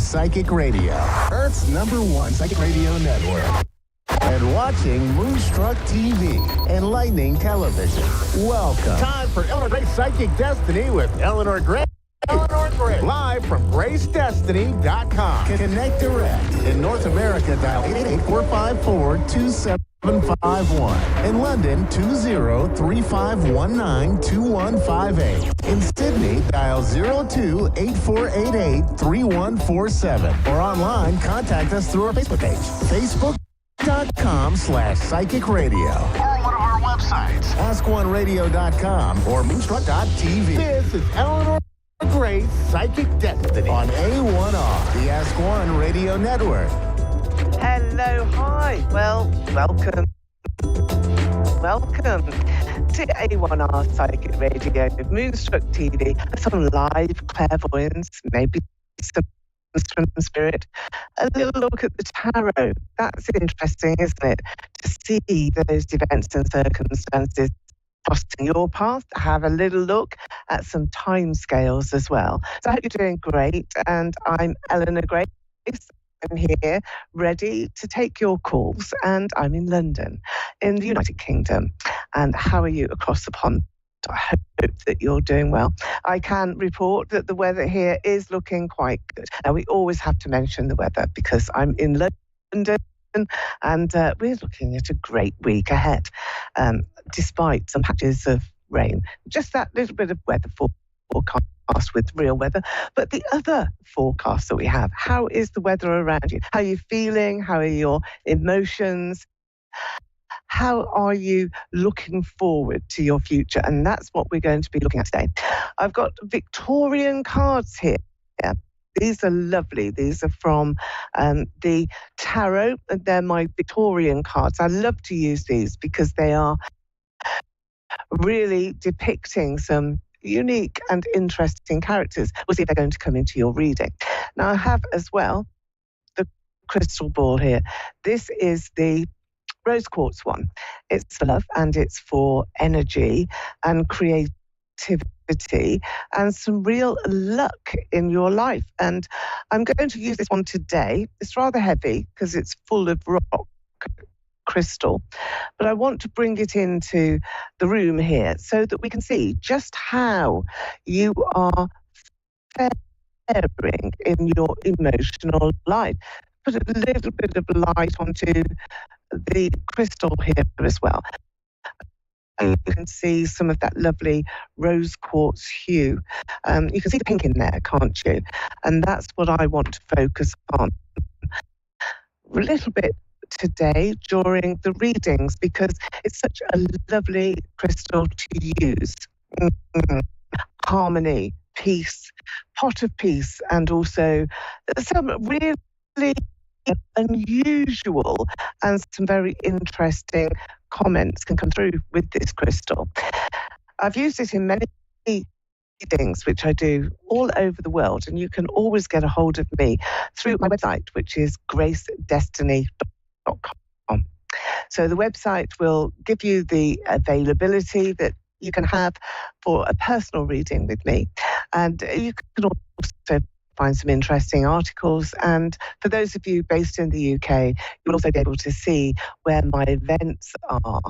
Psychic Radio, Earth's #1 psychic radio network. And watching Moonstruck TV and Lightning Television. Welcome. Time for Eleanor Gray's Psychic Destiny with Eleanor Gray. Eleanor Gray. Live from GraceDestiny.com. Connect direct. In North America, dial 88454-2751. In London, 20-3519-2158. In Sydney, dial 02-8488-3147. Or online, contact us through our Facebook page. Facebook.com/Psychic Radio. Or one of our websites, AskOneRadio.com or Moonstruck.tv. This is Eleanor Gray's Psychic Destiny on A1R, the Ask One Radio Network. Hello, hi. Well, welcome to A1R Psychic Radio with Moonstruck TV. Some live clairvoyance, maybe some from spirit, a little look at the tarot. That's interesting, isn't it? To see those events and circumstances crossing your path, have a little look at some time scales as well. So I hope you're doing great, and I'm Eleanor Grace. I'm here ready to take your calls, and I'm in London in the United Kingdom. And how are you across the pond? I hope that you're doing well. I can report that the weather here is looking quite good. Now, we always have to mention the weather because I'm in London, and we're looking at a great week ahead, despite some patches of rain. Just that little bit of weather forecast with real weather. But the other forecast that we have, how is the weather around you? How are you feeling? How are your emotions? How are you looking forward to your future? And that's what we're going to be looking at today. I've got Victorian cards here. Yeah. These are lovely. These are from the tarot. They're my Victorian cards. I love to use these because they are really depicting some unique and interesting characters. We'll see if they're going to come into your reading. Now, I have as well the crystal ball here. This is the rose quartz one. It's for love and it's for energy and creativity and some real luck in your life. And I'm going to use this one today. It's rather heavy because it's full of rock crystal, but I want to bring it into the room here so that we can see just how you are faring in your emotional life. Put a little bit of light onto the crystal here as well. And you can see some of that lovely rose quartz hue. You can see the pink in there, can't you? And that's what I want to focus on a little bit today during the readings, because it's such a lovely crystal to use. Harmony, peace, pot of peace, and also some really unusual and some very interesting comments can come through with this crystal. I've used it in many things which I do all over the world, and you can always get a hold of me through my website, which is gracedestiny.com. So the website will give you the availability that you can have for a personal reading with me, and you can also find some interesting articles. And for those of you based in the UK, you'll also be able to see where my events are,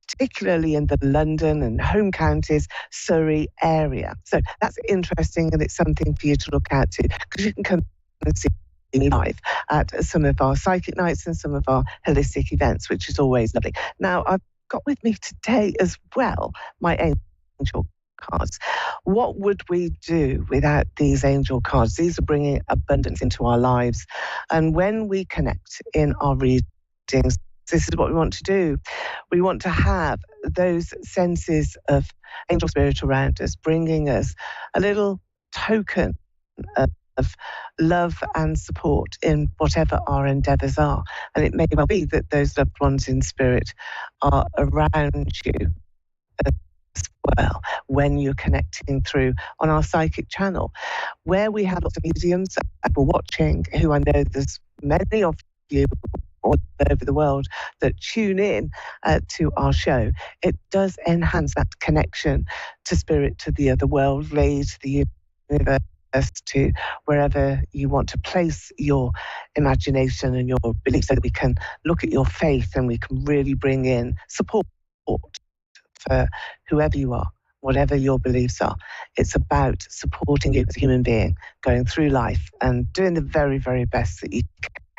particularly in the London and home counties, Surrey area. So that's interesting, and it's something for you to look out to, because you can come and see me live at some of our psychic nights and some of our holistic events, which is always lovely. Now, I've got with me today as well my angel cards. What would we do without these angel cards? These are bringing abundance into our lives. And when we connect in our readings, this is what we want to do. We want to have those senses of angel spirit around us, bringing us a little token of love and support in whatever our endeavours are. And it may well be that those loved ones in spirit are around you as well when you're connecting through on our psychic channel, where we have lots of mediums that we're watching, who I know there's many of you all over the world that tune in to our show. It does enhance that connection to spirit, to the other world, to the universe, to wherever you want to place your imagination and your beliefs, so that we can look at your faith and we can really bring in support for whoever you are, whatever your beliefs are. It's about supporting you as a human being, going through life and doing the very, very best that you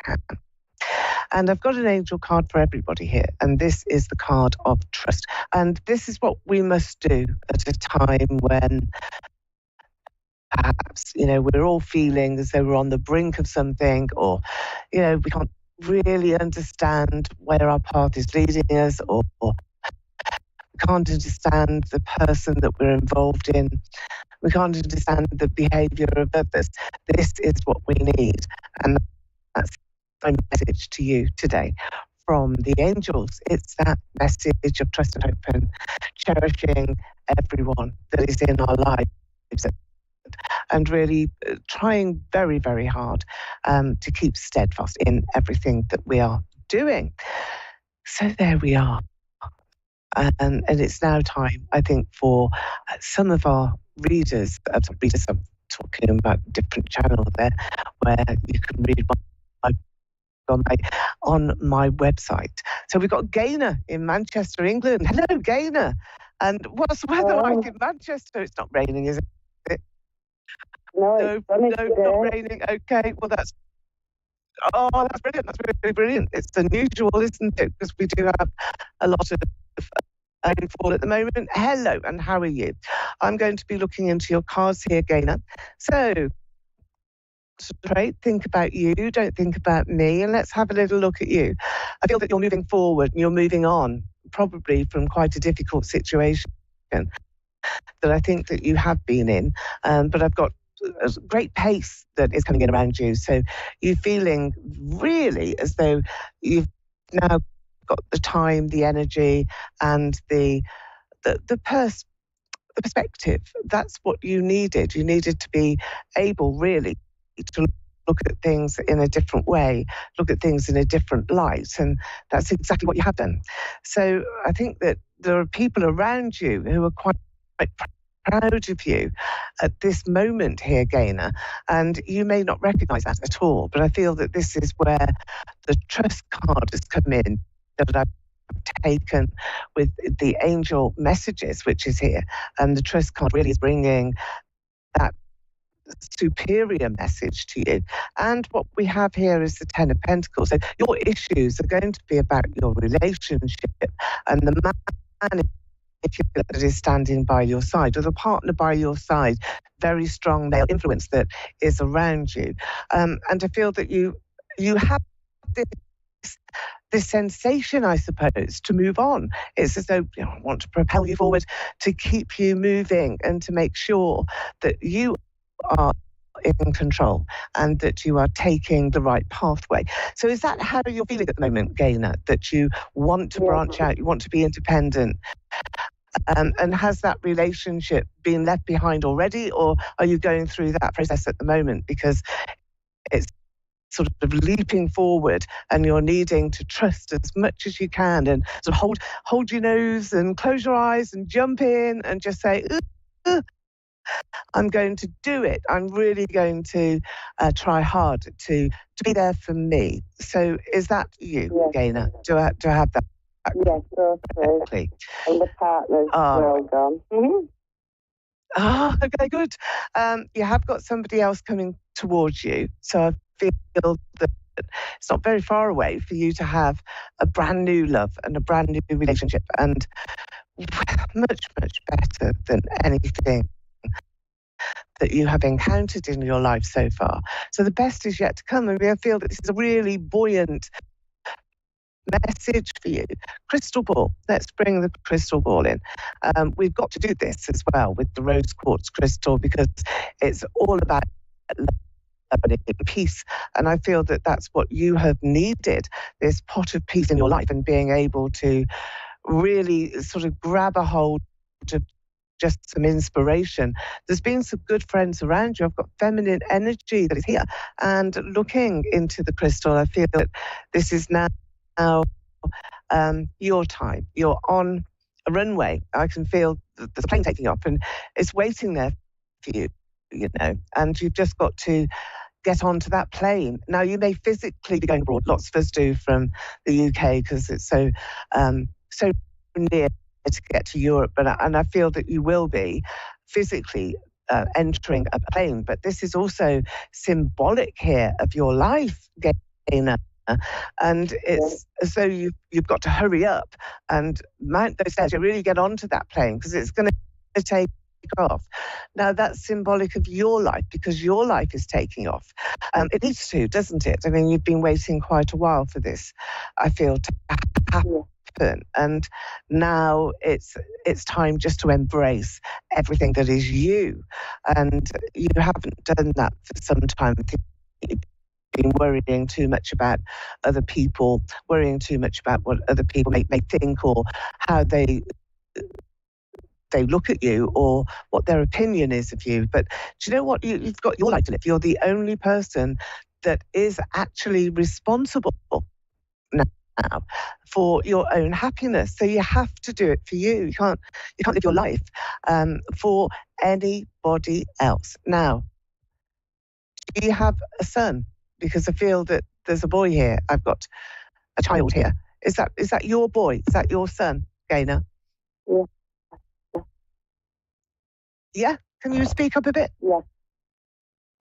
can. And I've got an angel card for everybody here, and this is the card of trust. And this is what we must do at a time when perhaps, we're all feeling as though we're on the brink of something, or, we can't really understand where our path is leading us, or we can't understand the person that we're involved in. We can't understand the behaviour of others. This is what we need. And that's my message to you today from the angels. It's that message of trust and hope and cherishing everyone that is in our lives, and really trying very, very hard to keep steadfast in everything that we are doing. So there we are. And it's now time, I think, for some of our readers, I'm talking about different channels there, where you can read on my website. So we've got Gaynor in Manchester, England. Hello, Gaynor. And what's the weather like in Manchester? It's not raining, is it? No, not raining. Okay, well that's brilliant. That's really brilliant. It's unusual, isn't it? Because we do have a lot of rainfall at the moment. Hello, and how are you? I'm going to be looking into your cards here, Gaynor. So, right, think about you, don't think about me, and let's have a little look at you. I feel that you're moving forward and you're moving on, probably from quite a difficult situation that I think that you have been in, but I've got a great pace that is coming in around you. So you're feeling really as though you've now got the time, the energy, and the perspective. That's what you needed. You needed to be able really to look at things in a different way, look at things in a different light, and that's exactly what you have done. So I think that there are people around you who are quite proud of you at this moment here, Gaynor, and you may not recognise that at all, but I feel that this is where the trust card has come in, that I've taken with the angel messages, which is here, and the trust card really is bringing that superior message to you. And what we have here is the Ten of Pentacles. So your issues are going to be about your relationship and the man that is standing by your side, or the partner by your side, very strong male influence that is around you. And I feel that you have this sensation, I suppose, to move on. It's as though I want to propel you forward, to keep you moving, and to make sure that you are in control and that you are taking the right pathway. So is that how you're feeling at the moment, Gaynor, that you want to branch out, you want to be independent? And has that relationship been left behind already, or are you going through that process at the moment? Because it's sort of leaping forward and you're needing to trust as much as you can, and sort of hold your nose and close your eyes and jump in and just say, I'm going to do it. I'm really going to try hard to be there for me. So is that you, yes, Gaynor? Do I have that? Yes, correctly. And the partner's well done. Mm-hmm. Okay, good. You have got somebody else coming towards you. So I feel that it's not very far away for you to have a brand new love and a brand new relationship, and much, much better than anything that you have encountered in your life so far. So the best is yet to come, and I feel that this is a really buoyant message for you. Crystal ball. Let's bring the crystal ball in. We've got to do this as well with the rose quartz crystal, because it's all about peace, and I feel that that's what you have needed, this pot of peace in your life, and being able to really sort of grab a hold of just some inspiration. There's been some good friends around you. I've got feminine energy that is here, and looking into the crystal, I feel that this is now your time. You're on a runway. I can feel the plane taking off, and it's waiting there for you. and you've just got to get onto that plane. Now, you may physically be going abroad. Lots of us do from the UK because it's so near to get to Europe. And I feel that you will be physically entering a plane. But this is also symbolic here of your life, Gaynor. And it's as though you've got to hurry up and mount those stairs. You really get onto that plane because it's going to take off. Now, that's symbolic of your life because your life is taking off. It needs to, doesn't it? I mean, you've been waiting quite a while for this, I feel, to happen. And now it's time just to embrace everything that is you. And you haven't done that for some time. You've been worrying too much about other people, worrying too much about what other people may think or how they look at you or what their opinion is of you. But do you know what? You've got your life to live. You're the only person that is actually responsible now for your own happiness. So you have to do it for you. You can't live your life for anybody else. Now, do you have a son? Because I feel that there's a boy here. I've got a child here. Is that your boy? Is that your son, Gaynor? Yeah. Yeah? Can you speak up a bit? Yeah.